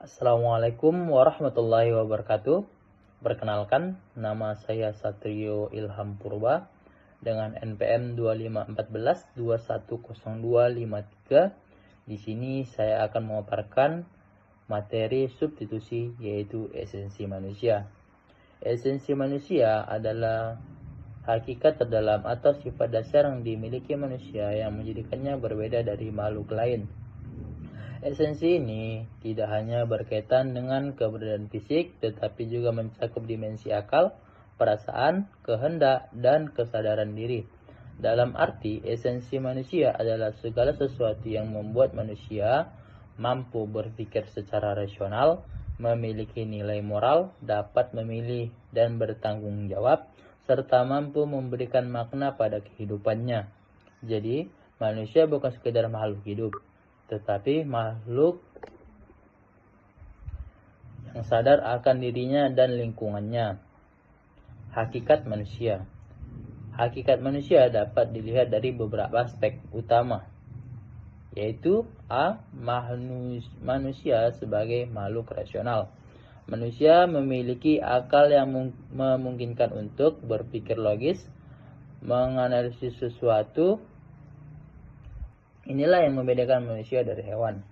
Assalamualaikum warahmatullahi wabarakatuh. Perkenalkan, nama saya Satrio Ilham Purba dengan NPM 2514210253. Di sini saya akan memaparkan materi substitusi yaitu esensi manusia. Esensi manusia adalah hakikat terdalam atau sifat dasar yang dimiliki manusia yang menjadikannya berbeda dari makhluk lain. Esensi ini tidak hanya berkaitan dengan keberadaan fisik, tetapi juga mencakup dimensi akal, perasaan, kehendak, dan kesadaran diri. Dalam arti, esensi manusia adalah segala sesuatu yang membuat manusia mampu berpikir secara rasional, memiliki nilai moral, dapat memilih dan bertanggung jawab, serta mampu memberikan makna pada kehidupannya. Jadi, manusia bukan sekedar makhluk hidup, tetapi makhluk yang sadar akan dirinya dan lingkungannya. Hakikat manusia. Hakikat manusia dapat dilihat dari beberapa aspek utama, yaitu A. Manusia sebagai makhluk rasional. Manusia memiliki akal yang memungkinkan untuk berpikir logis, menganalisis sesuatu. Inilah yang membedakan manusia dari hewan.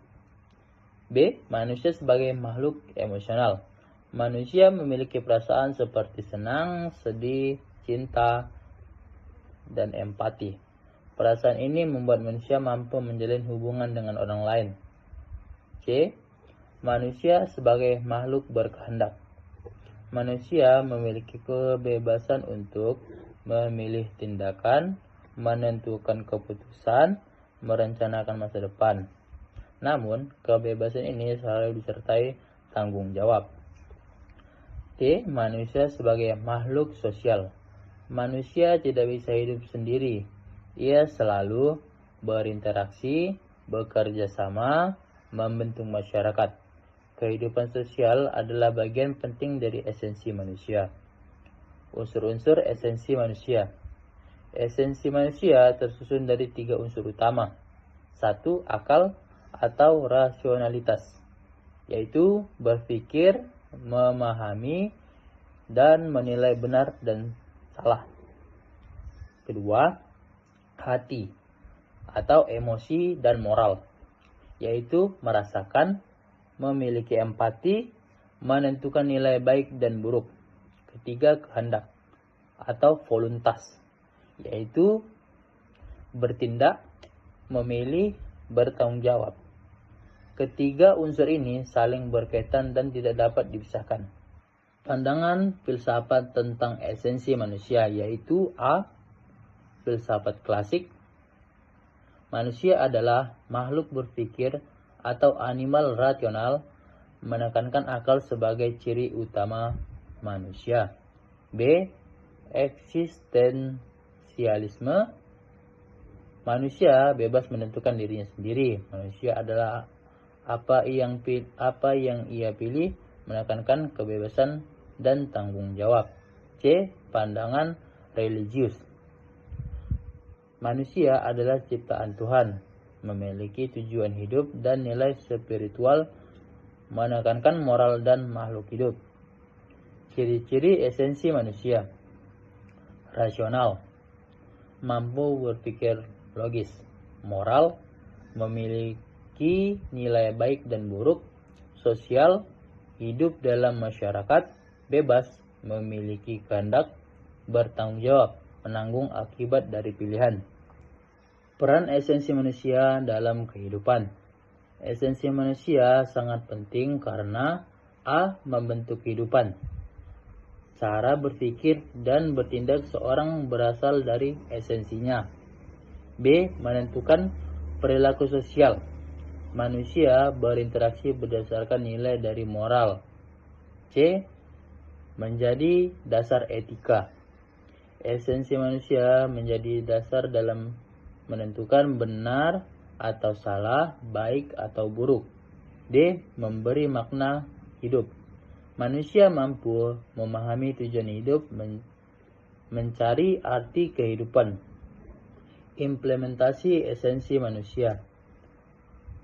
B. Manusia sebagai makhluk emosional. Manusia memiliki perasaan seperti senang, sedih, cinta, dan empati. Perasaan ini membuat manusia mampu menjalin hubungan dengan orang lain. C. Manusia sebagai makhluk berkehendak. Manusia memiliki kebebasan untuk memilih tindakan, menentukan keputusan, merencanakan masa depan. Namun, kebebasan ini selalu disertai tanggung jawab. D. Manusia sebagai makhluk sosial. Manusia tidak bisa hidup sendiri. Ia selalu berinteraksi, bekerja sama, membentuk masyarakat. Kehidupan sosial adalah bagian penting dari esensi manusia. Unsur-unsur esensi manusia. Esensi manusia tersusun dari 3 unsur utama. 1. Akal atau rasionalitas, yaitu berpikir, memahami, dan menilai benar dan salah. Kedua, hati atau emosi dan moral, yaitu merasakan, memiliki empati, menentukan nilai baik dan buruk. Ketiga, kehendak atau voluntas, yaitu bertindak, memilih, bertanggung jawab. Ketiga unsur ini saling berkaitan dan tidak dapat dipisahkan. Pandangan filsafat tentang esensi manusia yaitu A. Filsafat klasik. Manusia adalah makhluk berpikir atau animal rasional, menekankan akal sebagai ciri utama manusia. B. Eksistensialisme. Manusia bebas menentukan dirinya sendiri. Manusia adalah apa yang ia pilih, menekankan kebebasan dan tanggung jawab. C. Pandangan religius. Manusia adalah ciptaan Tuhan, memiliki tujuan hidup dan nilai spiritual, menekankan moral dan makhluk hidup. Ciri-ciri esensi manusia. Rasional, mampu berpikir logis. Moral, memiliki nilai baik dan buruk. Sosial, hidup dalam masyarakat. Bebas, memiliki kehendak. Bertanggung jawab, menanggung akibat dari pilihan. Peran esensi manusia dalam kehidupan. Esensi manusia sangat penting karena A. Membentuk kehidupan. Cara berpikir dan bertindak seorang berasal dari esensinya. B. Menentukan perilaku sosial. Manusia berinteraksi berdasarkan nilai dari moral. C. Menjadi dasar etika. Esensi manusia menjadi dasar dalam menentukan benar atau salah, baik atau buruk. D. Memberi makna hidup. Manusia mampu memahami tujuan hidup, mencari arti kehidupan. Implementasi esensi manusia.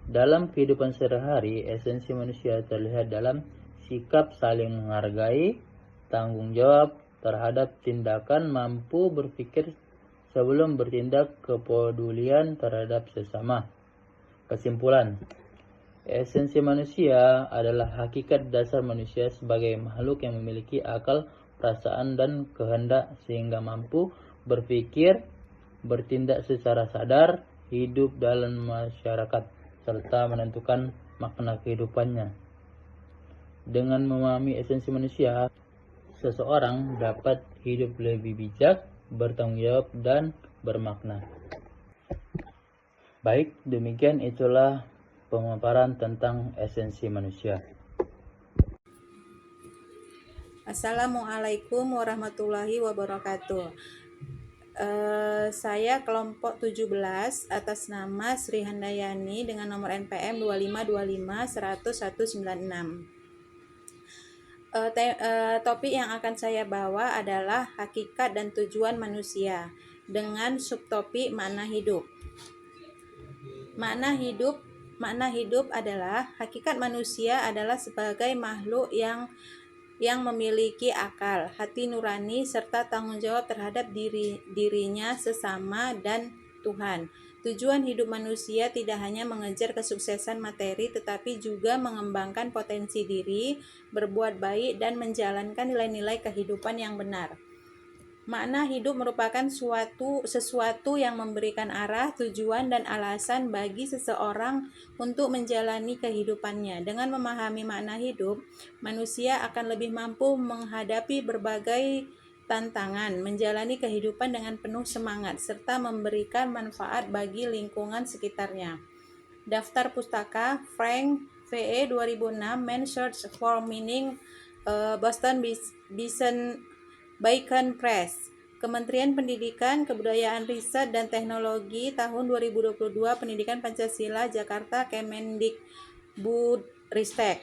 Dalam kehidupan sehari-hari, esensi manusia terlihat dalam sikap saling menghargai, tanggung jawab terhadap tindakan, mampu berpikir sebelum bertindak, kepedulian terhadap sesama. Kesimpulan, esensi manusia adalah hakikat dasar manusia sebagai makhluk yang memiliki akal, perasaan, dan kehendak sehingga mampu berpikir, bertindak secara sadar, hidup dalam masyarakat, serta menentukan makna kehidupannya. Dengan memahami esensi manusia, seseorang dapat hidup lebih bijak, bertanggung jawab, dan bermakna. Baik, demikian itulah pemaparan tentang esensi manusia. Assalamualaikum warahmatullahi wabarakatuh. Saya kelompok 17 atas nama Sri Handayani dengan nomor NPM 2525100196. Topik yang akan saya bawa adalah hakikat dan tujuan manusia dengan subtopik makna hidup. Makna hidup adalah hakikat manusia adalah sebagai makhluk yang memiliki akal, hati nurani, serta tanggung jawab terhadap dirinya, sesama, dan Tuhan. Tujuan hidup manusia tidak hanya mengejar kesuksesan materi, tetapi juga mengembangkan potensi diri, berbuat baik, dan menjalankan nilai-nilai kehidupan yang benar. Makna hidup merupakan sesuatu yang memberikan arah, tujuan, dan alasan bagi seseorang untuk menjalani kehidupannya. Dengan memahami makna hidup, manusia akan lebih mampu menghadapi berbagai tantangan, menjalani kehidupan dengan penuh semangat, serta memberikan manfaat bagi lingkungan sekitarnya. Daftar pustaka Frank VE 2006 Man's Search for Meaning, Boston Bacon Press. Kementerian Pendidikan, Kebudayaan, Riset, dan Teknologi tahun 2022, Pendidikan Pancasila, Jakarta, Kemendikbudristek.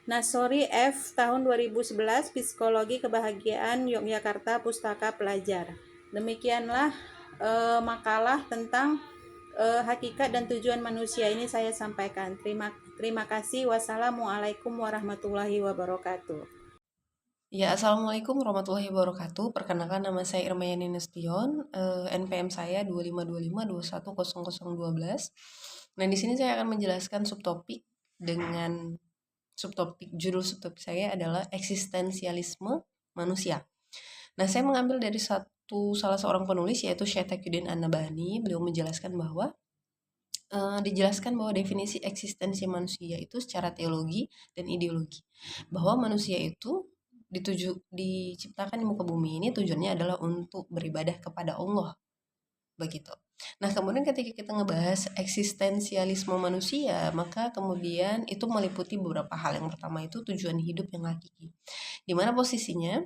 Nasori F. tahun 2011, Psikologi Kebahagiaan, Yogyakarta, Pustaka Pelajar. Demikianlah makalah tentang hakikat dan tujuan manusia ini saya sampaikan. Terima kasih. Wassalamualaikum warahmatullahi wabarakatuh. Ya, Assalamualaikum warahmatullahi wabarakatuh. Perkenalkan, nama saya Irmayani Nasution, NPM saya 2525210012. Nah, di sini saya akan menjelaskan subtopik dengan judul subtopik saya adalah eksistensialisme manusia. Nah, saya mengambil dari salah seorang penulis yaitu Syekh Taqiyuddin An-Nabhani. Beliau menjelaskan bahwa dijelaskan bahwa definisi eksistensi manusia itu secara teologi dan ideologi, bahwa manusia itu diciptakan di muka bumi ini tujuannya adalah untuk beribadah kepada Allah, begitu. Nah, kemudian ketika kita ngebahas eksistensialisme manusia, maka kemudian itu meliputi beberapa hal. Yang pertama itu tujuan hidup yang hakiki, di mana posisinya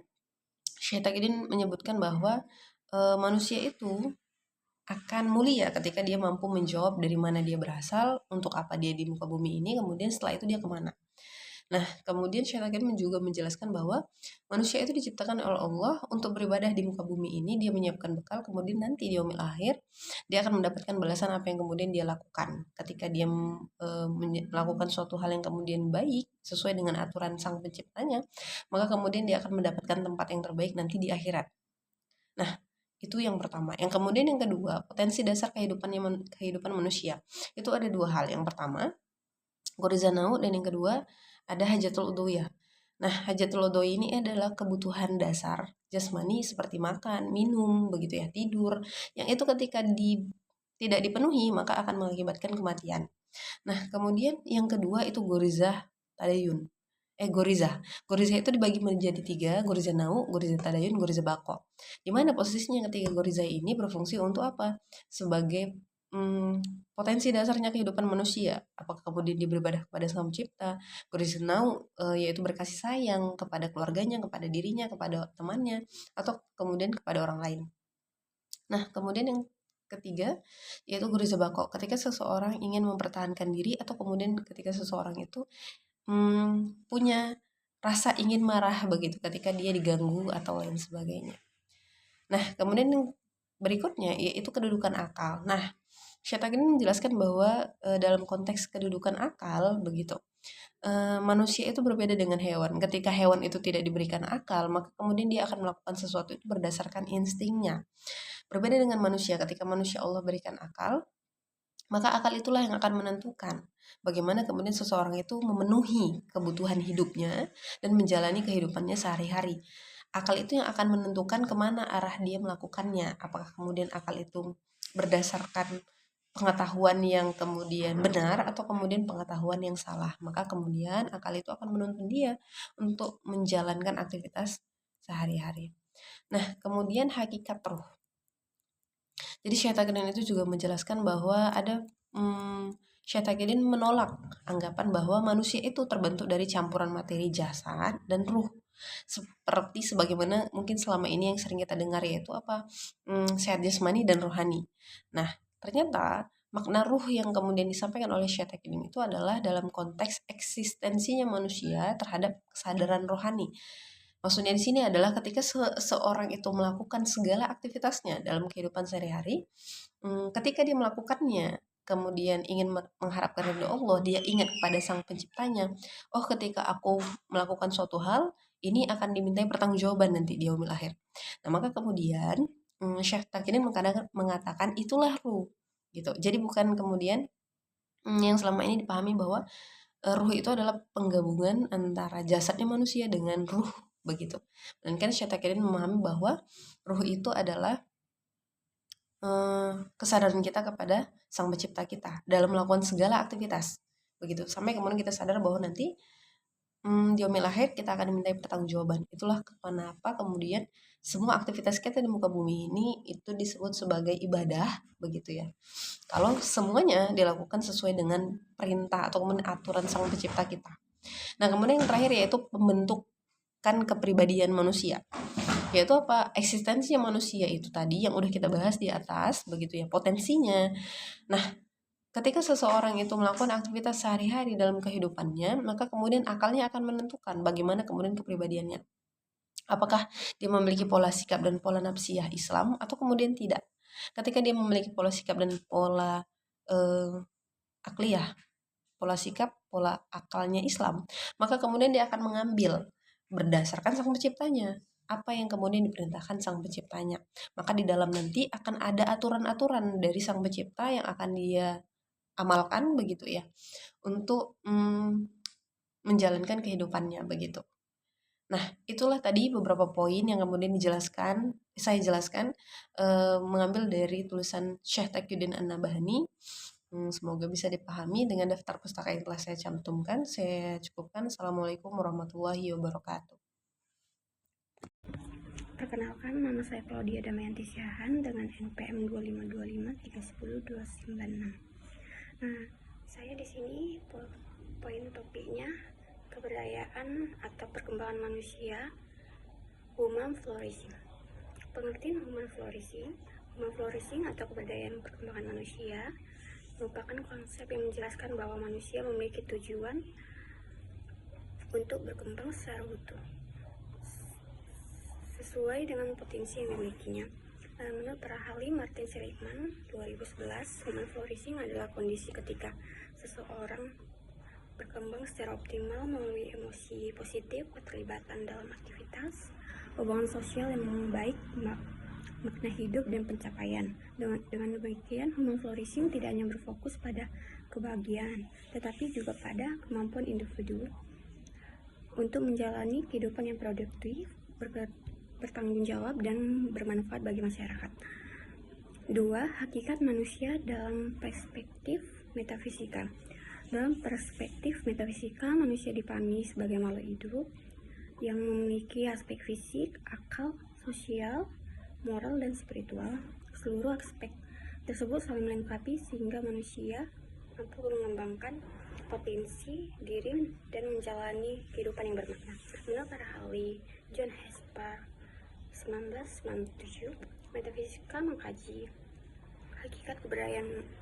Syekh Taqiyuddin menyebutkan bahwa manusia itu akan mulia ketika dia mampu menjawab dari mana dia berasal, untuk apa dia di muka bumi ini, kemudian setelah itu dia kemana. Nah, kemudian Syekh Taqiyuddin juga menjelaskan bahwa manusia itu diciptakan oleh Allah untuk beribadah di muka bumi ini. Dia menyiapkan bekal, kemudian nanti di yaumil akhir dia akan mendapatkan balasan apa yang kemudian dia lakukan. Ketika dia melakukan suatu hal yang kemudian baik sesuai dengan aturan sang penciptanya, maka kemudian dia akan mendapatkan tempat yang terbaik nanti di akhirat. Nah, itu yang pertama. Yang kemudian yang kedua, potensi dasar kehidupan manusia. Itu ada dua hal. Yang pertama, gorizanau, dan yang kedua ada hajatul udhiyah. Nah, hajatul udhiyah ini adalah kebutuhan dasar jasmani seperti makan, minum, begitu ya, tidur. Yang itu ketika tidak dipenuhi maka akan mengakibatkan kematian. Nah, kemudian yang kedua itu gorizah tadayun. Gorizah. Gorizah itu dibagi menjadi tiga, gorizah nau, gorizah tadayun, gorizah bako. Dimana posisinya ketiga gorizah ini berfungsi untuk apa? Sebagai potensi dasarnya kehidupan manusia. Apakah kemudian dia beribadah kepada Sang Pencipta, gorizah nau yaitu berkasih sayang kepada keluarganya, kepada dirinya, kepada temannya, atau kemudian kepada orang lain. Nah, kemudian yang ketiga yaitu gorizah bako. Ketika seseorang ingin mempertahankan diri, atau kemudian ketika seseorang itu punya rasa ingin marah begitu ketika dia diganggu atau lain sebagainya. Nah, kemudian yang berikutnya yaitu kedudukan akal. Nah, Syed Taqiyuddin menjelaskan bahwa dalam konteks kedudukan akal begitu, manusia itu berbeda dengan hewan. Ketika hewan itu tidak diberikan akal, maka kemudian dia akan melakukan sesuatu itu berdasarkan instingnya. Berbeda dengan manusia, ketika manusia Allah berikan akal, maka akal itulah yang akan menentukan bagaimana kemudian seseorang itu memenuhi kebutuhan hidupnya dan menjalani kehidupannya sehari-hari. Akal itu yang akan menentukan kemana arah dia melakukannya. Apakah kemudian akal itu berdasarkan pengetahuan yang kemudian benar atau kemudian pengetahuan yang salah. Maka kemudian akal itu akan menuntun dia untuk menjalankan aktivitas sehari-hari. Nah, kemudian hakikat roh. Jadi Syekh Taqiyuddin itu juga menjelaskan bahwa ada Syekh Taqiyuddin menolak anggapan bahwa manusia itu terbentuk dari campuran materi jasad dan ruh. Seperti sebagaimana mungkin selama ini yang sering kita dengar, yaitu apa? Sehat jasmani dan rohani. Nah, ternyata makna ruh yang kemudian disampaikan oleh Syekh Taqiyuddin itu adalah dalam konteks eksistensinya manusia terhadap kesadaran rohani. Maksudnya di sini adalah ketika seorang itu melakukan segala aktivitasnya dalam kehidupan sehari-hari, ketika dia melakukannya, kemudian ingin mengharapkan ridho Allah, dia ingat kepada Sang Penciptanya. Oh, ketika aku melakukan suatu hal, ini akan dimintai pertanggungjawaban nanti di yaumil akhir. Nah, maka kemudian Syekh Taqiyuddin mengatakan itulah ruh, gitu. Jadi bukan kemudian yang selama ini dipahami bahwa ruh itu adalah penggabungan antara jasadnya manusia dengan ruh begitu. Dan kan Syekh Taqiyuddin memahami bahwa ruh itu adalah kesadaran kita kepada Sang Pencipta kita dalam melakukan segala aktivitas begitu, sampai kemudian kita sadar bahwa nanti di yaumil akhir kita akan dimintai pertanggungjawaban. Itulah kenapa kemudian semua aktivitas kita di muka bumi ini itu disebut sebagai ibadah begitu ya. Kalau semuanya dilakukan sesuai dengan perintah atau aturan Sang Pencipta kita. Nah, kemudian yang terakhir yaitu pembentukan kepribadian manusia. Yaitu apa? Eksistensinya manusia itu tadi yang udah kita bahas di atas begitu ya, potensinya. Nah, ketika seseorang itu melakukan aktivitas sehari-hari dalam kehidupannya, maka kemudian akalnya akan menentukan bagaimana kemudian kepribadiannya. Apakah dia memiliki pola sikap dan pola nafsiyah Islam atau kemudian tidak. Ketika dia memiliki pola sikap dan pola akliyah, pola sikap, pola akalnya Islam, maka kemudian dia akan mengambil berdasarkan Sang Penciptanya. Apa yang kemudian diperintahkan Sang Penciptanya. Maka di dalam nanti akan ada aturan-aturan dari Sang Pencipta yang akan dia amalkan begitu ya, untuk menjalankan kehidupannya begitu. Nah, itulah tadi beberapa poin yang kemudian saya jelaskan mengambil dari tulisan Syekh Taqiyuddin An-Nabhani. Semoga bisa dipahami dengan daftar pustaka yang telah saya cantumkan. Saya cukupkan. Assalamualaikum warahmatullahi wabarakatuh. Perkenalkan, nama saya Claudia Damayanti Syahan dengan NPM 25253102296. Nah, saya di sini poin topiknya keberdayaan atau perkembangan manusia, human flourishing. Pengertian human flourishing atau keberdayaan perkembangan manusia merupakan konsep yang menjelaskan bahwa manusia memiliki tujuan untuk berkembang secara utuh sesuai dengan potensi yang dimilikinya. Menurut para ahli Martin Seligman 2011, human flourishing adalah kondisi ketika seseorang berkembang secara optimal melalui emosi positif, keterlibatan dalam aktivitas, hubungan sosial yang membaik, makna hidup dan pencapaian. Dengan demikian, human flourishing tidak hanya berfokus pada kebahagiaan, tetapi juga pada kemampuan individu untuk menjalani kehidupan yang produktif, bertanggung jawab dan bermanfaat bagi masyarakat. 2. Hakikat manusia dalam perspektif metafisika. Dalam perspektif metafisika, manusia dipahami sebagai makhluk hidup yang memiliki aspek fisik, akal, sosial, moral, dan spiritual. Seluruh aspek tersebut saling melengkapi sehingga manusia mampu mengembangkan potensi diri dan menjalani kehidupan yang bermakna. Menurut para ahli John Hesper 1997, metafisika mengkaji hakikat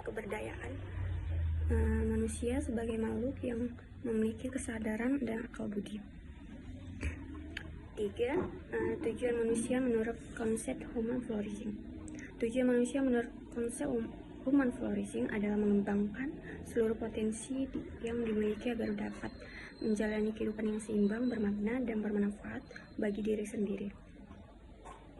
keberdayaan manusia sebagai makhluk yang memiliki kesadaran dan akal budi. 3. Tujuan manusia menurut konsep human flourishing. Tujuan manusia menurut konsep human flourishing adalah mengembangkan seluruh potensi yang dimiliki agar dapat menjalani kehidupan yang seimbang, bermakna, dan bermanfaat bagi diri sendiri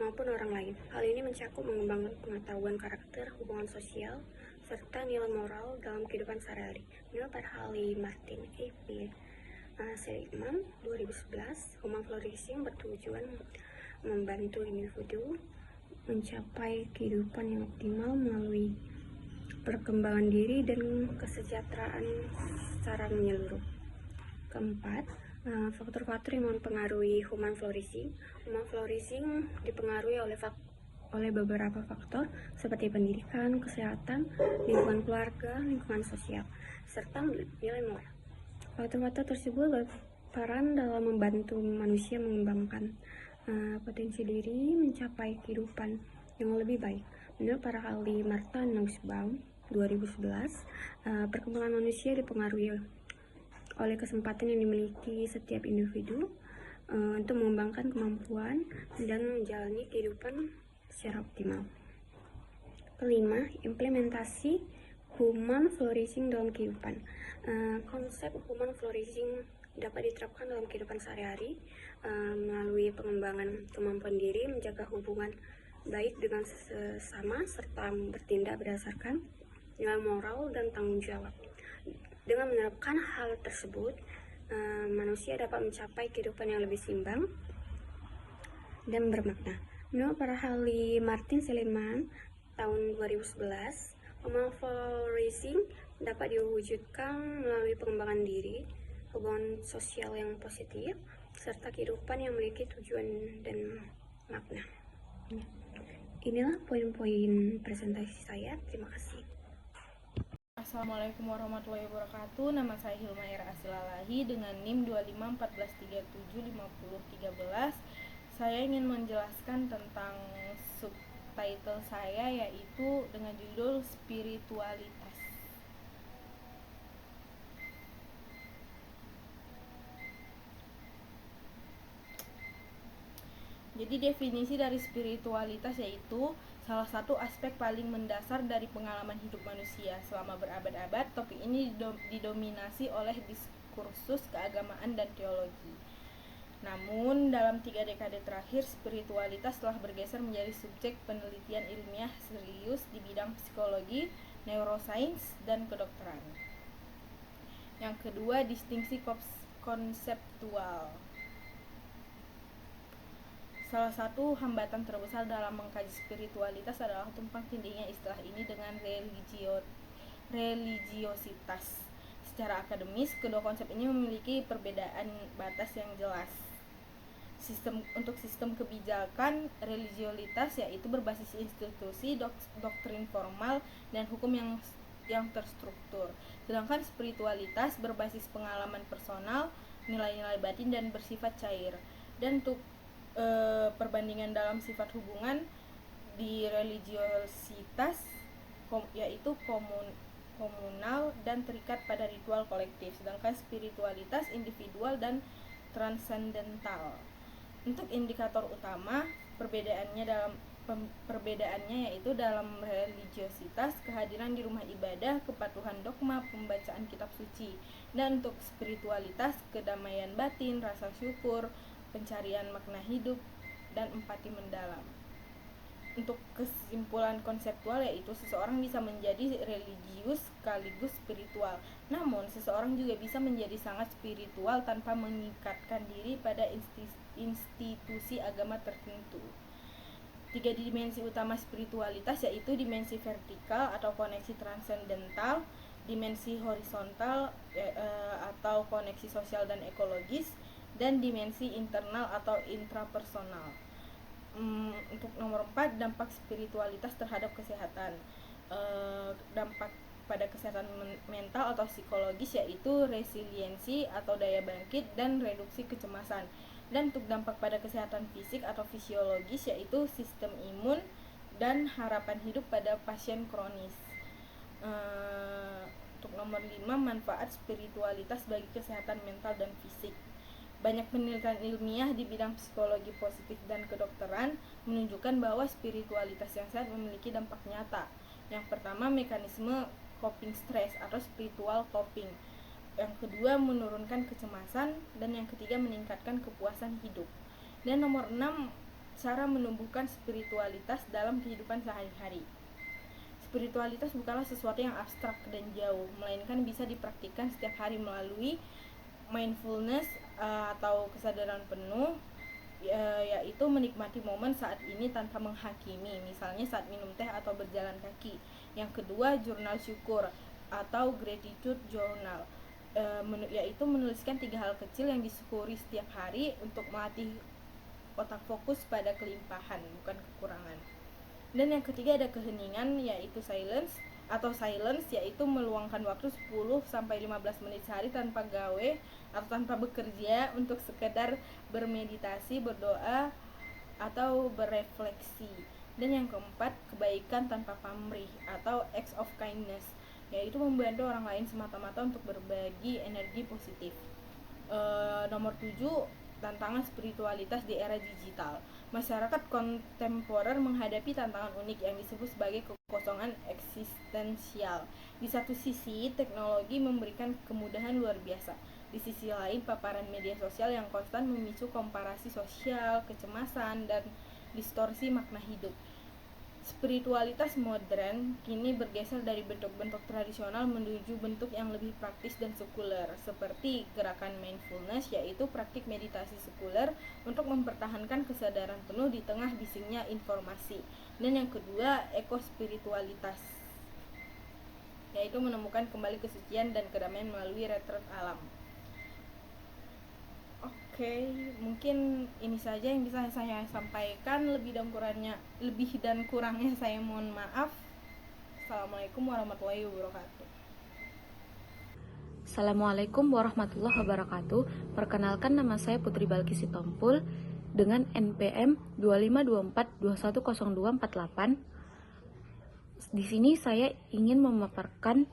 maupun orang lain. Hal ini mencakup mengembangkan pengetahuan karakter, hubungan sosial, serta nilai moral dalam kehidupan sehari-hari. Menurut Harley Martin A.P. Seligman 2011, human flourishing bertujuan membantu individu mencapai kehidupan yang optimal melalui perkembangan diri dan kesejahteraan secara menyeluruh. Keempat, faktor-faktor yang mempengaruhi human flourishing. Human flourishing dipengaruhi oleh beberapa faktor seperti pendidikan, kesehatan, lingkungan keluarga, lingkungan sosial, serta nilai moral. Faktor-faktor tersebut berperan dalam membantu manusia mengembangkan potensi diri mencapai kehidupan yang lebih baik. Menurut para ahli Martha Nussbaum 2011, perkembangan manusia dipengaruhi oleh kesempatan yang dimiliki setiap individu untuk mengembangkan kemampuan dan menjalani kehidupan secara optimal. Kelima, implementasi human flourishing dalam kehidupan. Konsep human flourishing dapat diterapkan dalam kehidupan sehari-hari melalui pengembangan kemampuan diri, menjaga hubungan baik dengan sesama, serta bertindak berdasarkan nilai moral dan tanggung jawab. Dengan menerapkan hal tersebut, manusia dapat mencapai kehidupan yang lebih seimbang dan bermakna. Menurut para ahli Martin Seligman tahun 2011, human flourishing dapat diwujudkan melalui pengembangan diri, hubungan sosial yang positif, serta kehidupan yang memiliki tujuan dan makna. Inilah poin-poin presentasi saya. Terima kasih. Assalamualaikum warahmatullahi wabarakatuh. Nama saya Hilma Ira Asilalahi dengan NIM 2514375013. Saya ingin menjelaskan tentang subtitle saya, yaitu dengan judul spiritualitas. Jadi definisi dari spiritualitas yaitu salah satu aspek paling mendasar dari pengalaman hidup manusia selama berabad-abad. Topik ini didominasi oleh diskursus keagamaan dan teologi. Namun dalam 3 dekade terakhir, spiritualitas telah bergeser menjadi subjek penelitian ilmiah serius di bidang psikologi, neuroscience, dan kedokteran. Yang kedua, distingsi konseptual. Salah satu hambatan terbesar dalam mengkaji spiritualitas adalah tumpang tindihnya istilah ini dengan religiositas. Secara akademis, kedua konsep ini memiliki perbedaan batas yang jelas. Untuk sistem kebijakan, religiositas yaitu berbasis institusi, doktrin formal, dan hukum yang terstruktur. Sedangkan spiritualitas berbasis pengalaman personal, nilai-nilai batin, dan bersifat cair. Dan untuk perbandingan dalam sifat hubungan, di religiositas yaitu komunal dan terikat pada ritual kolektif, sedangkan spiritualitas individual dan transendental. Untuk indikator utama, perbedaannya yaitu dalam religiositas, kehadiran di rumah ibadah, kepatuhan dogma, pembacaan kitab suci, dan untuk spiritualitas, kedamaian batin, rasa syukur, pencarian makna hidup, dan empati mendalam. Untuk kesimpulan konseptual yaitu seseorang bisa menjadi religius sekaligus spiritual. Namun seseorang juga bisa menjadi sangat spiritual tanpa mengikatkan diri pada institusi agama tertentu. 3 dimensi utama spiritualitas yaitu dimensi vertikal atau koneksi transendental, dimensi horizontal atau koneksi sosial dan ekologis, dan dimensi internal atau intrapersonal. Untuk nomor 4, dampak spiritualitas terhadap kesehatan. Dampak pada kesehatan mental atau psikologis yaitu resiliensi atau daya bangkit dan reduksi kecemasan. Dan untuk dampak pada kesehatan fisik atau fisiologis yaitu sistem imun dan harapan hidup pada pasien kronis. Untuk nomor 5, manfaat spiritualitas bagi kesehatan mental dan fisik. Banyak penelitian ilmiah di bidang psikologi positif dan kedokteran menunjukkan bahwa spiritualitas yang sehat memiliki dampak nyata Yang pertama, mekanisme coping stress atau spiritual coping. Yang kedua, menurunkan kecemasan. Dan yang ketiga, meningkatkan kepuasan hidup. Dan nomor 6, cara menumbuhkan spiritualitas dalam kehidupan sehari-hari. Spiritualitas bukanlah sesuatu yang abstrak dan jauh, melainkan bisa dipraktikkan setiap hari melalui mindfulness atau kesadaran penuh, yaitu menikmati momen saat ini tanpa menghakimi, misalnya saat minum teh atau berjalan kaki. Yang kedua, jurnal syukur atau gratitude journal, yaitu menuliskan 3 hal kecil yang disyukuri setiap hari untuk melatih otak fokus pada kelimpahan, bukan kekurangan. Dan yang ketiga ada keheningan, yaitu silence, yaitu meluangkan waktu 10-15 menit sehari tanpa gawe atau tanpa bekerja untuk sekedar bermeditasi, berdoa, atau berefleksi. Dan yang keempat, kebaikan tanpa pamrih atau acts of kindness, yaitu membantu orang lain semata-mata untuk berbagi energi positif. Nomor 7, tantangan spiritualitas di era digital. Masyarakat kontemporer menghadapi tantangan unik yang disebut sebagai kekosongan eksistensial. Di satu sisi, teknologi memberikan kemudahan luar biasa. Di sisi lain, paparan media sosial yang konstan memicu komparasi sosial, kecemasan, dan distorsi makna hidup. Spiritualitas modern kini bergeser dari bentuk-bentuk tradisional menuju bentuk yang lebih praktis dan sekuler, seperti gerakan mindfulness, yaitu praktik meditasi sekuler untuk mempertahankan kesadaran penuh di tengah bisingnya informasi. Dan yang kedua, ekospiritualitas, yaitu menemukan kembali kesucian dan kedamaian melalui retret alam. Oke, mungkin ini saja yang bisa saya sampaikan. Lebih dan kurangnya saya mohon maaf. Assalamualaikum warahmatullahi wabarakatuh. Assalamualaikum warahmatullahi wabarakatuh. Perkenalkan, nama saya Putri Balkis Sitompul dengan NPM 2524210248. Di sini saya ingin memaparkan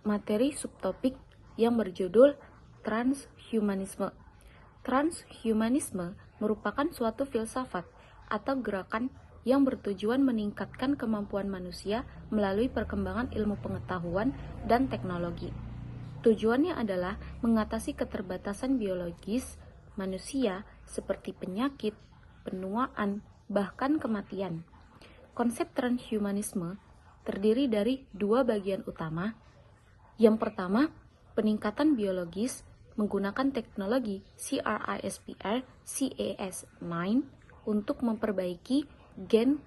materi subtopik yang berjudul transhumanisme. Transhumanisme merupakan suatu filsafat atau gerakan yang bertujuan meningkatkan kemampuan manusia melalui perkembangan ilmu pengetahuan dan teknologi. Tujuannya adalah mengatasi keterbatasan biologis manusia seperti penyakit, penuaan, bahkan kematian. Konsep transhumanisme terdiri dari 2 bagian utama. Yang pertama, peningkatan biologis menggunakan teknologi CRISPR Cas9 untuk memperbaiki gen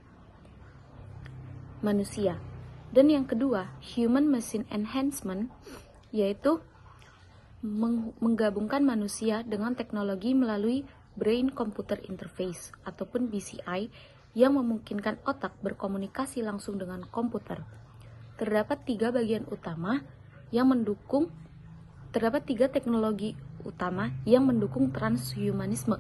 manusia. Dan yang kedua, human machine enhancement, yaitu menggabungkan manusia dengan teknologi melalui brain computer interface ataupun BCI yang memungkinkan otak berkomunikasi langsung dengan komputer. Terdapat 3 teknologi utama yang mendukung transhumanisme.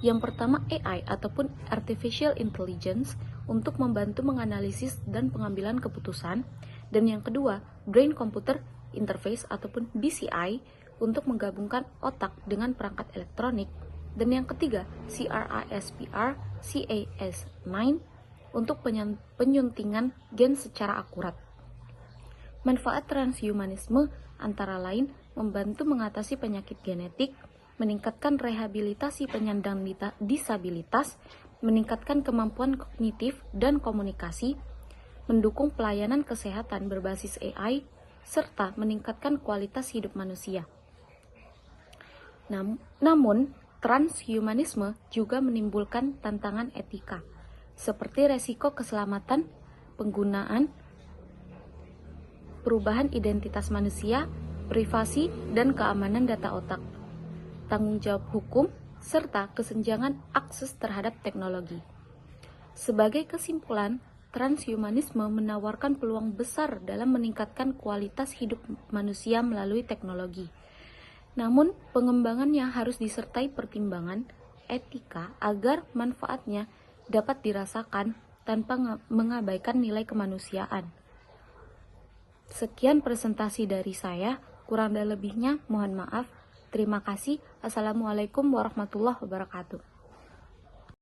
Yang pertama, AI ataupun Artificial Intelligence untuk membantu menganalisis dan pengambilan keputusan. Dan yang kedua, Brain Computer Interface ataupun BCI untuk menggabungkan otak dengan perangkat elektronik. Dan yang ketiga, CRISPR Cas9 untuk penyuntingan gen secara akurat. Manfaat transhumanisme antara lain membantu mengatasi penyakit genetik, meningkatkan rehabilitasi penyandang disabilitas, meningkatkan kemampuan kognitif dan komunikasi, mendukung pelayanan kesehatan berbasis AI, serta meningkatkan kualitas hidup manusia. Namun, transhumanisme juga menimbulkan tantangan etika, seperti resiko keselamatan, penggunaan, perubahan identitas manusia, privasi dan keamanan data otak, tanggung jawab hukum, serta kesenjangan akses terhadap teknologi. Sebagai kesimpulan, transhumanisme menawarkan peluang besar dalam meningkatkan kualitas hidup manusia melalui teknologi. Namun, pengembangannya harus disertai pertimbangan etika agar manfaatnya dapat dirasakan tanpa mengabaikan nilai kemanusiaan. Sekian presentasi dari saya. Kurang dan lebihnya mohon maaf. Terima kasih. Assalamualaikum warahmatullahi wabarakatuh.